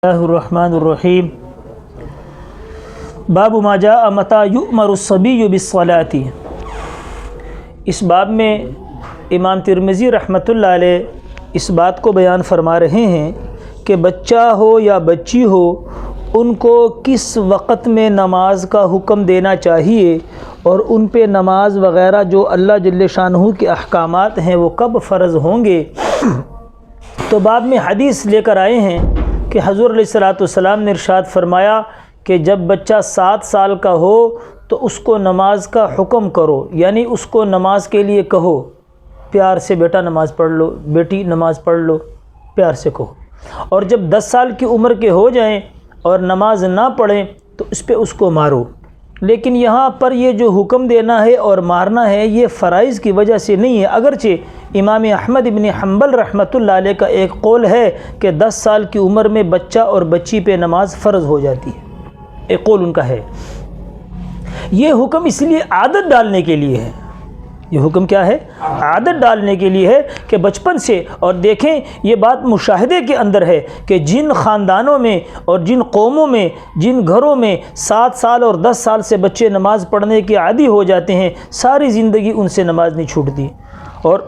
الرحمن الرحیم باب ما جاء متى یؤمر الصبی بالصلاۃ۔ اس باب میں امام ترمذی رحمۃ اللہ علیہ اس بات کو بیان فرما رہے ہیں کہ بچہ ہو یا بچی ہو ان کو کس وقت میں نماز کا حکم دینا چاہیے اور ان پہ نماز وغیرہ جو اللہ جل شانہ کے احکامات ہیں وہ کب فرض ہوں گے۔ تو باب میں حدیث لے کر آئے ہیں کہ حضور علیہ الصلوۃ والسلام نے ارشاد فرمایا کہ جب بچہ 7 سال کا ہو تو اس کو نماز کا حکم کرو، یعنی اس کو نماز کے لیے کہو، پیار سے بیٹا نماز پڑھ لو، بیٹی نماز پڑھ لو، پیار سے کہو۔ اور جب 10 سال کی عمر کے ہو جائیں اور نماز نہ پڑھیں تو اس پہ اس کو مارو۔ لیکن یہاں پر یہ جو حکم دینا ہے اور مارنا ہے یہ فرائض کی وجہ سے نہیں ہے، اگرچہ امام احمد بن حنبل رحمۃ اللہ علیہ کا ایک قول ہے کہ 10 سال کی عمر میں بچہ اور بچی پہ نماز فرض ہو جاتی ہے، ایک قول ان کا ہے۔ یہ حکم اس لیے عادت ڈالنے کے لیے ہے، یہ حکم کیا ہے؟ عادت ڈالنے کے لیے ہے کہ بچپن سے، اور دیکھیں یہ بات مشاہدے کے اندر ہے کہ جن خاندانوں میں اور جن قوموں میں جن گھروں میں 7 سال اور 10 سال سے بچے نماز پڑھنے کے عادی ہو جاتے ہیں ساری زندگی ان سے نماز نہیں چھوٹتی۔ اور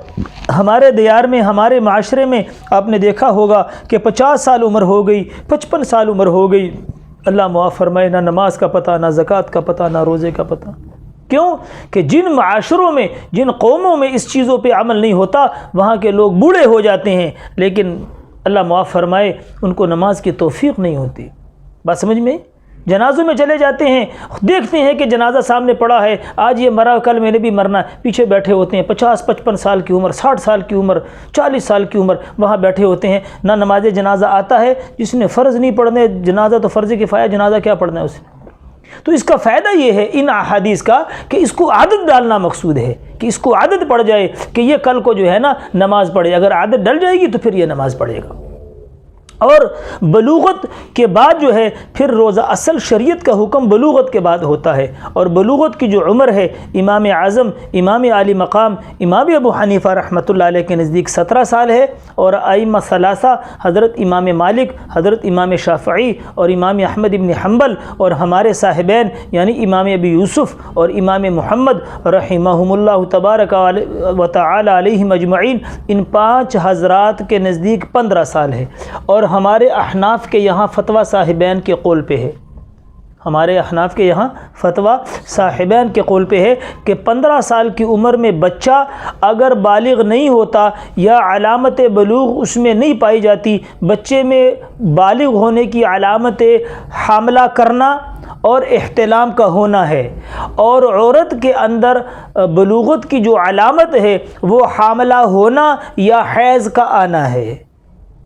ہمارے دیار میں، ہمارے معاشرے میں آپ نے دیکھا ہوگا کہ 50 سال عمر ہو گئی، 55 سال عمر ہو گئی، اللہ معاف فرمائے، نہ نماز کا پتہ، نہ زکوٰۃ کا پتہ، نہ روزے کا پتہ۔ کیوں؟ کہ جن معاشروں میں، جن قوموں میں اس چیزوں پہ عمل نہیں ہوتا وہاں کے لوگ بوڑھے ہو جاتے ہیں لیکن اللہ معاف فرمائے ان کو نماز کی توفیق نہیں ہوتی۔ بات سمجھ میں؟ جنازوں میں چلے جاتے ہیں، دیکھتے ہیں کہ جنازہ سامنے پڑا ہے، آج یہ مرا کل میں نے بھی مرنا ہے، پیچھے بیٹھے ہوتے ہیں 50-55 سال کی عمر، 60 سال کی عمر، 40 سال کی عمر، وہاں بیٹھے ہوتے ہیں، نہ نماز جنازہ آتا ہے، جس نے فرض نہیں پڑھنے، جنازہ تو فرض کفایہ، جنازہ کیا پڑھنا ہے اسے۔ تو اس کا فائدہ یہ ہے ان احادیث کا کہ اس کو عادت ڈالنا مقصود ہے، کہ اس کو عادت پڑ جائے کہ یہ کل کو جو ہے نا نماز پڑھے۔ اگر عادت ڈل جائے گی تو پھر یہ نماز پڑھے گا۔ اور بلوغت کے بعد جو ہے پھر روزہ، اصل شریعت کا حکم بلوغت کے بعد ہوتا ہے، اور بلوغت کی جو عمر ہے امام اعظم، امام عالی مقام، امام ابو حنیفہ رحمۃ اللہ علیہ کے نزدیک 17 سال ہے، اور ائمہ ثلاثہ حضرت امام مالک، حضرت امام شافعی اور امام احمد بن حنبل اور ہمارے صاحبین یعنی امام ابی یوسف اور امام محمد رحمہم اللہ تبارک و تعالی علیہم اجمعین، ان 5 حضرات کے نزدیک 15 سال ہے۔ اور ہمارے احناف کے یہاں فتویٰ صاحبین کے قول پہ ہے، ہمارے احناف کے یہاں فتویٰ صاحبین کے قول پہ ہے کہ 15 سال کی عمر میں بچہ اگر بالغ نہیں ہوتا یا علامت بلوغ اس میں نہیں پائی جاتی، بچے میں بالغ ہونے کی علامت حاملہ کرنا اور احتلام کا ہونا ہے، اور عورت کے اندر بلوغت کی جو علامت ہے وہ حاملہ ہونا یا حیض کا آنا ہے،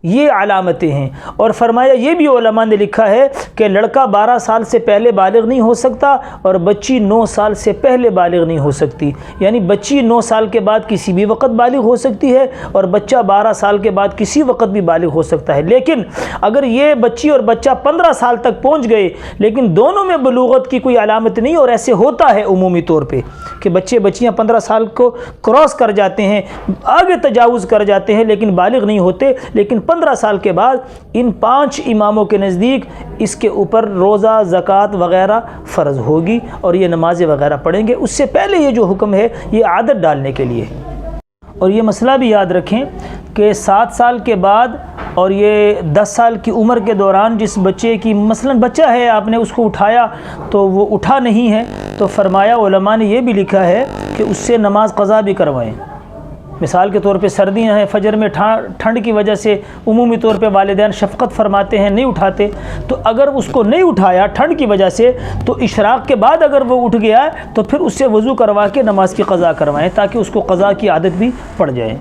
یہ علامتیں ہیں۔ اور فرمایا یہ بھی علماء نے لکھا ہے کہ لڑکا 12 سال سے پہلے بالغ نہیں ہو سکتا اور بچی 9 سال سے پہلے بالغ نہیں ہو سکتی، یعنی بچی 9 سال کے بعد کسی بھی وقت بالغ ہو سکتی ہے اور بچہ 12 سال کے بعد کسی وقت بھی بالغ ہو سکتا ہے۔ لیکن اگر یہ بچی اور بچہ 15 سال تک پہنچ گئے لیکن دونوں میں بلوغت کی کوئی علامت نہیں، اور ایسے ہوتا ہے عمومی طور پہ کہ بچے بچیاں 15 سال کو کراس کر جاتے ہیں، آگے تجاوز کر جاتے ہیں لیکن بالغ نہیں ہوتے، لیکن 15 سال کے بعد ان 5 اماموں کے نزدیک اس کے اوپر روزہ، زکوٰۃ وغیرہ فرض ہوگی اور یہ نمازیں وغیرہ پڑھیں گے۔ اس سے پہلے یہ جو حکم ہے یہ عادت ڈالنے کے لیے ہے۔ اور یہ مسئلہ بھی یاد رکھیں کہ 7 سال کے بعد اور یہ 10 سال کی عمر کے دوران جس بچے کی مثلا بچہ ہے، آپ نے اس کو اٹھایا تو وہ اٹھا نہیں ہے، تو فرمایا علماء نے یہ بھی لکھا ہے کہ اس سے نماز قضا بھی کروائیں۔ مثال کے طور پہ سردیاں ہیں، فجر میں ٹھنڈ کی وجہ سے عمومی طور پہ والدین شفقت فرماتے ہیں، نہیں اٹھاتے، تو اگر اس کو نہیں اٹھایا ٹھنڈ کی وجہ سے تو اشراق کے بعد اگر وہ اٹھ گیا تو پھر اس سے وضو کروا کے نماز کی قضا کروائیں تاکہ اس کو قضا کی عادت بھی پڑ جائے۔